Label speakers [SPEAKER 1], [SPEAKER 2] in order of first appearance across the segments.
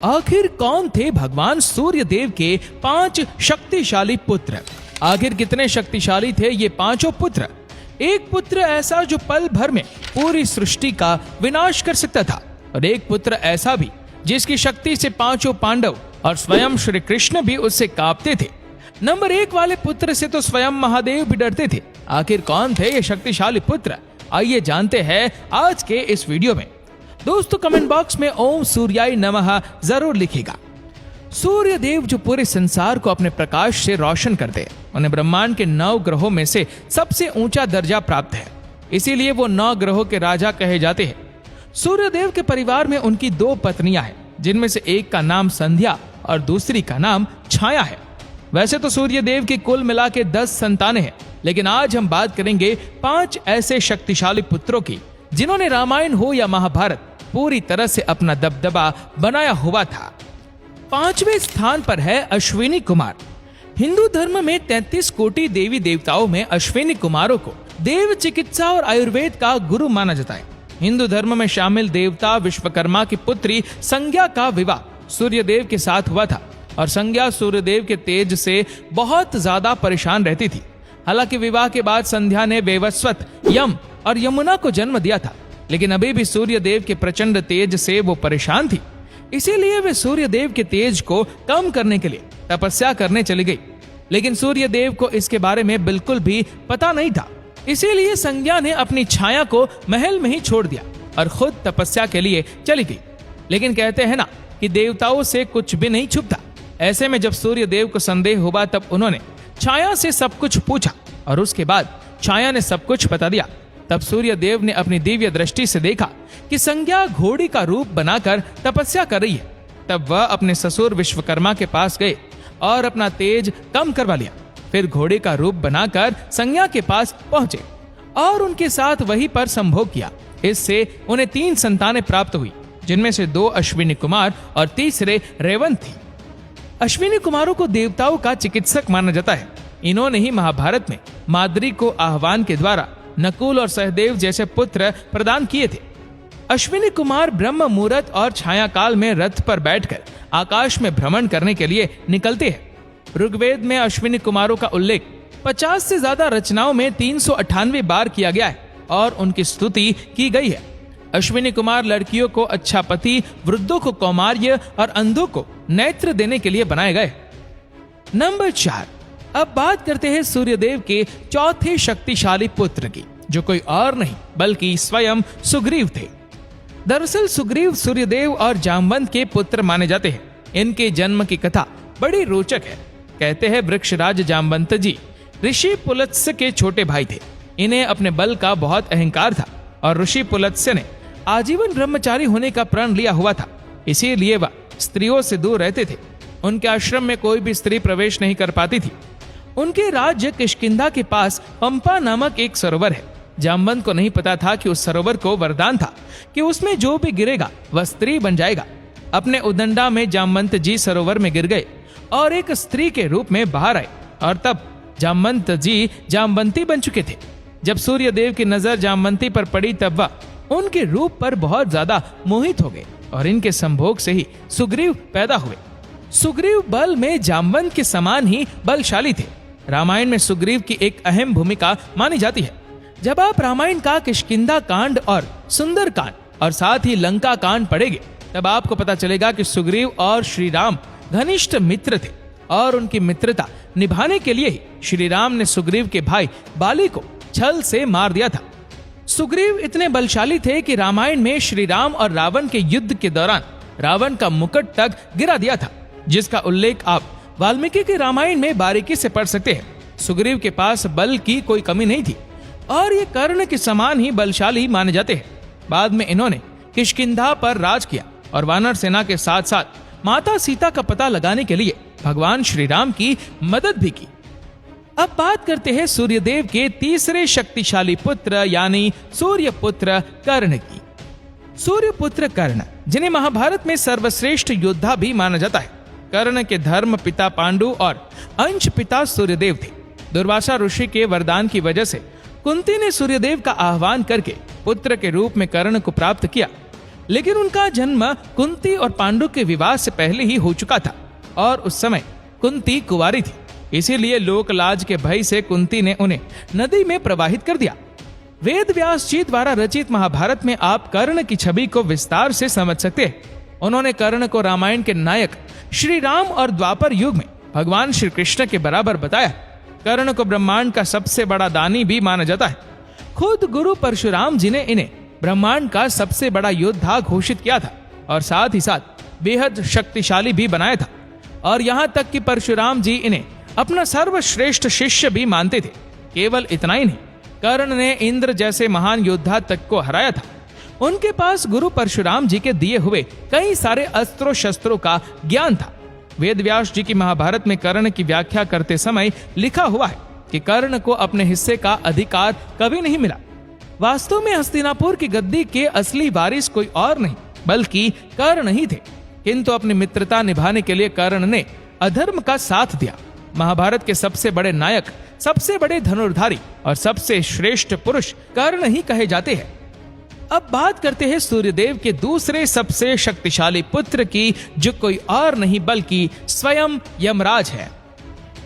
[SPEAKER 1] आखिर कौन थे भगवान सूर्य देव के 5 शक्तिशाली पुत्र? आखिर कितने शक्तिशाली थे ये पांचों पुत्र? एक पुत्र ऐसा जो पल भर में पूरी सृष्टि का विनाश कर सकता था, और एक पुत्र ऐसा भी जिसकी शक्ति से पांचों पांडव और स्वयं श्री कृष्ण भी उससे कांपते थे। नंबर 1 वाले पुत्र से तो स्वयं महादेव भी डरते थे। आखिर कौन थे ये शक्तिशाली पुत्र? आइए जानते हैं आज के इस वीडियो में। दोस्तों, कमेंट बॉक्स में ओम सूर्याय नमः जरूर लिखिएगा। सूर्य देव जो पूरे संसार को अपने प्रकाश से रोशन करते हैं, उन्हें ब्रह्मांड के 9 ग्रहों में से सबसे ऊंचा दर्जा प्राप्त है, इसीलिए वो 9 ग्रहों के राजा कहे जाते हैं। सूर्य देव के परिवार में उनकी 2 पत्नियां हैं, जिनमें से एक का नाम संध्या और दूसरी का नाम छाया है। वैसे तो सूर्य देव की कुल मिला के 10 संतानें हैं, लेकिन आज हम बात करेंगे 5 ऐसे शक्तिशाली पुत्रों की जिन्होंने रामायण हो या महाभारत पूरी तरह से अपना दबदबा बनाया हुआ था। 5वें स्थान पर है अश्विनी कुमार। हिंदू धर्म में 33 कोटि देवी देवताओं में अश्विनी कुमारों को देव चिकित्सा और आयुर्वेद का गुरु माना जाता है। हिंदू धर्म में शामिल देवता विश्वकर्मा की पुत्री संज्ञा का विवाह सूर्यदेव के साथ हुआ था, और संज्ञा सूर्यदेव के तेज से बहुत ज्यादा परेशान रहती थी। हालांकि विवाह के बाद संध्या ने वेवस्वत, यम और यमुना को जन्म दिया था, लेकिन अभी भी सूर्यदेव के प्रचंड तेज से वो परेशान थी। इसीलिए वे सूर्यदेव के तेज को कम करने के लिए तपस्या करने चली गई, लेकिन सूर्यदेव को इसके बारे में बिल्कुल भी पता नहीं था। इसीलिए संज्ञा ने अपनी छाया को महल में ही छोड़ दिया और खुद तपस्या के लिए चली गई। लेकिन कहते हैं ना कि देवताओं से कुछ भी नहीं छुपता। ऐसे में जब सूर्यदेव को संदेह हुआ, तब उन्होंने छाया से सब कुछ पूछा, और उसके बाद छाया ने सब कुछ बता दिया। तब सूर्यदेव ने अपनी दिव्य दृष्टि से देखा कि संज्ञा घोड़ी का रूप बनाकर तपस्या कर रही है। तब वह अपने ससुर विश्वकर्मा के पास गए और अपना तेज कम करवा लिया। फिर घोड़े का रूप बनाकर संज्ञा के पास पहुंचे और उनके साथ वहीं पर संभोग किया। इससे उन्हें 3 संतानें प्राप्त हुई, जिनमें से 2 अश्विनी कुमार और तीसरे रेवंत थी। अश्विनी कुमारों को देवताओं का चिकित्सक माना जाता है। इन्होंने ही महाभारत में माद्री को आह्वान के द्वारा नकुल और सहदेव जैसे पुत्र प्रदान किए थे। अश्विनी कुमार ब्रह्म मुहूर्त और छाया काल में रथ पर बैठकर आकाश में भ्रमण करने के लिए निकलते हैं। ऋग्वेद में अश्विनी कुमारों का उल्लेख 50 से ज्यादा रचनाओं में 398 बार किया गया है और उनकी स्तुति की गई है। अश्विनी कुमार लड़कियों को अच्छा पति, वृद्धों को कौमार्य और अंधों को नेत्र देने के लिए बनाए गए। नंबर 4, अब बात करते हैं सूर्यदेव के 4थे शक्तिशाली पुत्र की, जो कोई और नहीं बल्कि स्वयं सुग्रीव थे। दरअसल सुग्रीव सूर्यदेव और जामवंत के पुत्र माने जाते हैं। इनके जन्म की कथा बड़ी रोचक है। कहते हैं वृक्षराज जामवंत जी ऋषि पुलत्स्य के छोटे भाई थे। इन्हें अपने बल का बहुत अहंकार था और ऋषि पुलत्स्य ने आजीवन ब्रह्मचारी होने का प्रण लिया हुआ था। इसीलिए वह स्त्रियों से दूर रहते थे। उनके आश्रम में कोई भी स्त्री प्रवेश नहीं कर पाती थी। उनके राज्य किष्किंधा के पास पंपा नामक एक सरोवर है। जामवंत को नहीं पता था कि उस सरोवर को वरदान था कि उसमें जो भी गिरेगा वह स्त्री बन जाएगा। अपने उदंडा में जामवंत जी सरोवर में गिर गए और एक स्त्री के रूप में बाहर आए, और तब जामवंत जी जामवंती बन चुके थे। जब सूर्यदेव की नजर जामवंती पर पड़ी, तब वह उनके रूप पर बहुत ज्यादा मोहित हो गए और इनके संभोग से ही सुग्रीव पैदा हुए। सुग्रीव बल में जामवंत के समान ही बलशाली थे। रामायण में सुग्रीव की एक अहम भूमिका मानी जाती है। जब आप रामायण का किष्किंधा कांड और सुंदर कांड और साथ ही लंका कांड पढ़ेंगे, तब आपको पता चलेगा कि सुग्रीव और श्री राम घनिष्ठ मित्र थे, और उनकी मित्रता निभाने के लिए ही श्री राम ने सुग्रीव के भाई बाली को छल से मार दिया था। सुग्रीव इतने बलशाली थे कि रामायण में श्री राम और रावण के युद्ध के दौरान रावण का मुकुट तक गिरा दिया था, जिसका उल्लेख आप वाल्मीकि के रामायण में बारीकी से पढ़ सकते हैं। सुग्रीव के पास बल की कोई कमी नहीं थी और ये कर्ण के समान ही बलशाली माने जाते हैं। बाद में इन्होंने किष्किंधा पर राज किया और वानर सेना के साथ साथ माता सीता का पता लगाने के लिए भगवान श्री राम की मदद भी की। अब बात करते हैं सूर्यदेव के तीसरे शक्तिशाली पुत्र यानी सूर्यपुत्र कर्ण की। सूर्यपुत्र कर्ण, जिन्हें महाभारत में सर्वश्रेष्ठ योद्धा भी माना जाता है। कर्ण के धर्म पिता पांडु और अंश पिता सूर्यदेव थे। दुर्वासा ऋषि के वरदान की वजह से कुंती ने सूर्यदेव का आह्वान करके पुत्र के रूप में कर्ण को प्राप्त किया। लेकिन उनका जन्म कुंती और पांडु के विवाह से पहले ही हो चुका था और उस समय कुंती कुंवारी थी। इसीलिए लोक लाज के भय से कुंती ने उन्हें नदी में प्रवाहित कर दिया। वेद व्यास जी द्वारा रचित महाभारत में आप कर्ण की छवि को विस्तार से समझ सकते हैं। उन्होंने कर्ण को रामायण के नायक श्री राम और द्वापर युग में भगवान श्री कृष्ण के बराबर बताया। कर्ण को ब्रह्मांड का सबसे बड़ा दानी भी माना जाता है। खुद गुरु परशुराम जी ने इन्हें ब्रह्मांड का सबसे बड़ा योद्धा घोषित किया था और साथ ही साथ बेहद शक्तिशाली भी बनाया था। और यहाँ तक कि परशुराम जी इन्हें अपना सर्वश्रेष्ठ शिष्य भी मानते थे। केवल इतना ही नहीं, कर्ण ने इंद्र जैसे महान योद्धा तक को हराया था। उनके पास गुरु परशुराम जी के दिए हुए कई सारे अस्त्रों शस्त्रों का ज्ञान था। वेद व्यास जी की महाभारत में कर्ण की व्याख्या करते समय लिखा हुआ है कि कर्ण को अपने हिस्से का अधिकार कभी नहीं मिला। वास्तव में हस्तिनापुर की गद्दी के असली वारिस कोई और नहीं बल्कि कर्ण ही थे, किंतु अपनी मित्रता निभाने के लिए कर्ण ने अधर्म का साथ दिया। महाभारत के सबसे बड़े नायक, सबसे बड़े धनुर्धारी और सबसे श्रेष्ठ पुरुष कर्ण ही कहे जाते हैं। अब बात करते हैं सूर्यदेव के दूसरे सबसे शक्तिशाली पुत्र की, जो कोई और नहीं बल्कि स्वयं यमराज है।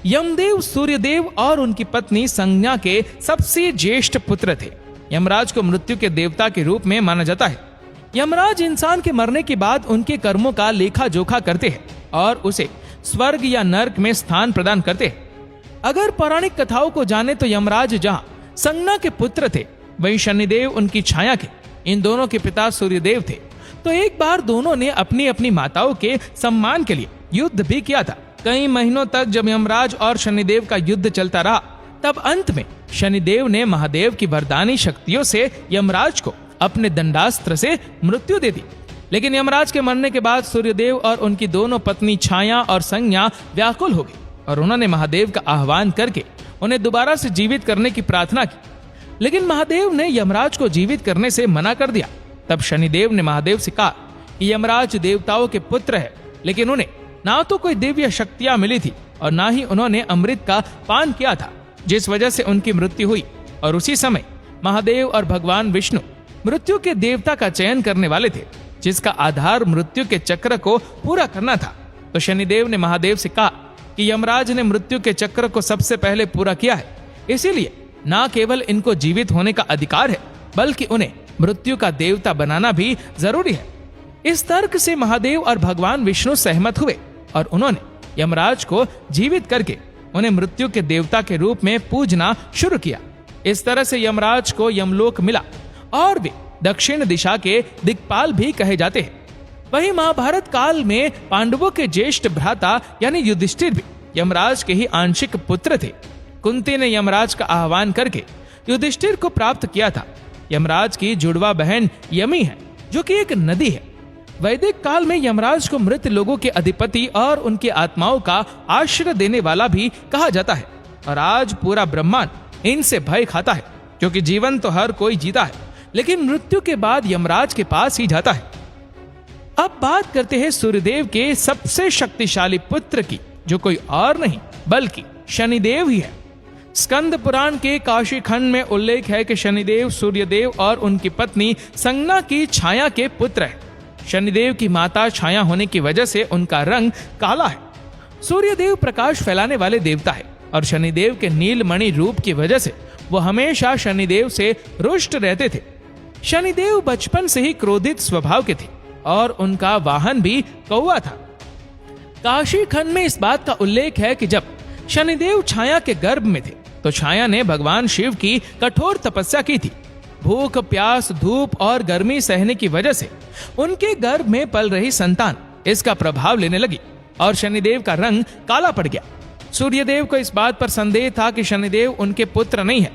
[SPEAKER 1] यमदेव सूर्यदेव और उनकी पत्नी संज्ञा के सबसे ज्येष्ठ पुत्र थे। यमराज को मृत्यु के देवता के रूप में माना जाता है। यमराज इंसान के मरने के बाद उनके कर्मों का लेखा जोखा करते हैं और उसे स्वर्ग या नर्क में स्थान प्रदान करते हैं। अगर पौराणिक कथाओं को जाने तो यमराज जहाँ संज्ञा के पुत्र थे, वहीं शनिदेव उनकी छाया के। इन दोनों के पिता सूर्यदेव थे। तो एक बार दोनों ने अपनी अपनी माताओं के सम्मान के लिए युद्ध भी किया था। कई महीनों तक जब यमराज और शनिदेव का युद्ध चलता रहा, तब अंत में शनिदेव ने महादेव की वरदानी शक्तियों से यमराज को अपने दंडास्त्र से मृत्यु दे दी। लेकिन यमराज के मरने के बाद सूर्यदेव और उनकी दोनों पत्नी छाया और संज्ञा व्याकुल हो गई और उन्होंने महादेव का आह्वान करके उन्हें दोबारा से जीवित करने की प्रार्थना की। लेकिन महादेव ने यमराज को जीवित करने से मना कर दिया। तब शनिदेव ने महादेव से कहा कि यमराज देवताओं के पुत्र है, लेकिन उन्हें ना तो कोई दिव्य शक्तियां मिली थी और ना ही उन्होंने अमृत का पान किया था, जिस वजह से उनकी मृत्यु हुई। और उसी समय महादेव और भगवान विष्णु मृत्यु के देवता का चयन करने वाले थे, जिसका आधार मृत्यु के चक्र को पूरा करना था। तो शनिदेव ने महादेव से कहा कि यमराज ने मृत्यु के चक्र को सबसे पहले पूरा किया है, इसीलिए न केवल इनको जीवित होने का अधिकार है, बल्कि उन्हें मृत्यु का देवता बनाना भी जरूरी है। इस तर्क से महादेव और भगवान विष्णु सहमत हुए और उन्होंने यमराज को जीवित करके उन्हें मृत्यु के देवता के रूप में पूजना शुरू किया। इस तरह से यमराज को यमलोक मिला और वे दक्षिण दिशा के दिक्पाल भी कहे जाते हैं। वहीं महाभारत काल में पांडवों के ज्येष्ठ भ्राता यानी युधिष्ठिर भी यमराज के ही आंशिक पुत्र थे। कुंती ने यमराज का आह्वान करके युधिष्ठिर को प्राप्त किया था। यमराज की जुड़वा बहन यमी है, जो कि एक नदी है। वैदिक काल में यमराज को मृत लोगों के अधिपति और उनकी आत्माओं का आश्रय देने वाला भी कहा जाता है। और आज पूरा ब्रह्मांड इनसे भय खाता है, क्योंकि जीवन तो हर कोई जीता है, लेकिन मृत्यु के बाद यमराज के पास ही जाता है। अब बात करते हैं सूर्यदेव के सबसे शक्तिशाली पुत्र की, जो कोई और नहीं बल्कि शनिदेव ही है। स्कंद पुराण के काशी खंड में उल्लेख है कि शनिदेव सूर्यदेव और उनकी पत्नी संज्ञा की छाया के पुत्र है। शनिदेव की माता छाया होने की वजह से उनका रंग काला है। सूर्यदेव प्रकाश फैलाने वाले देवता है और शनिदेव के नीलमणि रूप की वजह से वो हमेशा शनिदेव से रुष्ट रहते थे। शनिदेव बचपन से ही क्रोधित स्वभाव के थे और उनका वाहन भी कौवा था। काशी खंड में इस बात का उल्लेख है कि जब शनिदेव छाया के गर्भ में थे, तो छाया ने भगवान शिव की कठोर तपस्या की थी। भूख, प्यास, धूप और गर्मी सहने की वजह से उनके गर्भ में पल रही संतान इसका प्रभाव लेने लगी और शनिदेव का रंग काला पड़ गया। सूर्यदेव को इस बात पर संदेह था कि शनिदेव उनके पुत्र नहीं है,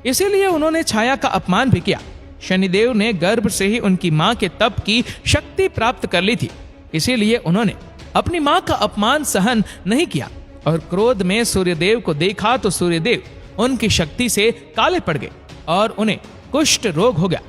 [SPEAKER 1] इसीलिए उन्होंने छाया का अपमान भी किया। शनिदेव ने गर्भ से ही उनकी मां के तप की शक्ति प्राप्त कर ली थी, इसीलिए उन्होंने अपनी मां का अपमान सहन नहीं किया और क्रोध में सूर्यदेव को देखा तो सूर्यदेव उनकी शक्ति से काले पड़ गए और उन्हें कुष्ठ रोग हो गया।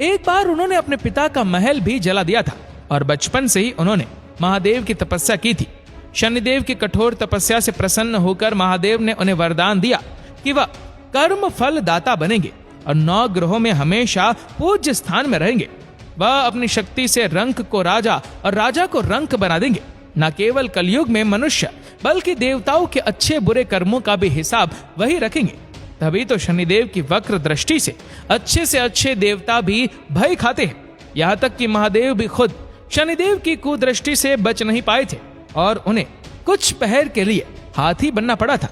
[SPEAKER 1] एक बार उन्होंने अपने पिता का महल भी जला दिया था और बचपन से ही उन्होंने महादेव की तपस्या की थी। शनिदेव की कठोर तपस्या से प्रसन्न होकर महादेव ने उन्हें वरदान दिया कि वह कर्म फल दाता बनेंगे और 9 ग्रहों में हमेशा पूज्य स्थान में रहेंगे। वह अपनी शक्ति से रंक को राजा और राजा को रंक बना देंगे। न केवल कलयुग में मनुष्य बल्कि देवताओं के अच्छे बुरे कर्मों का भी हिसाब वही रखेंगे। तभी तो शनिदेव की वक्र दृष्टि से अच्छे देवता भी भय खाते हैं। यहाँ तक कि महादेव भी खुद शनिदेव की कुदृष्टि से बच नहीं पाए थे और उन्हें कुछ पहर के लिए हाथी बनना पड़ा था।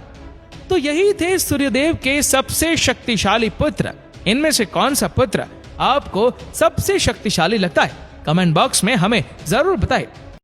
[SPEAKER 1] तो यही थे सूर्यदेव के सबसे शक्तिशाली पुत्र। इनमें से कौन सा पुत्र आपको सबसे शक्तिशाली लगता है? कमेंट बॉक्स में हमें जरूर बताएं।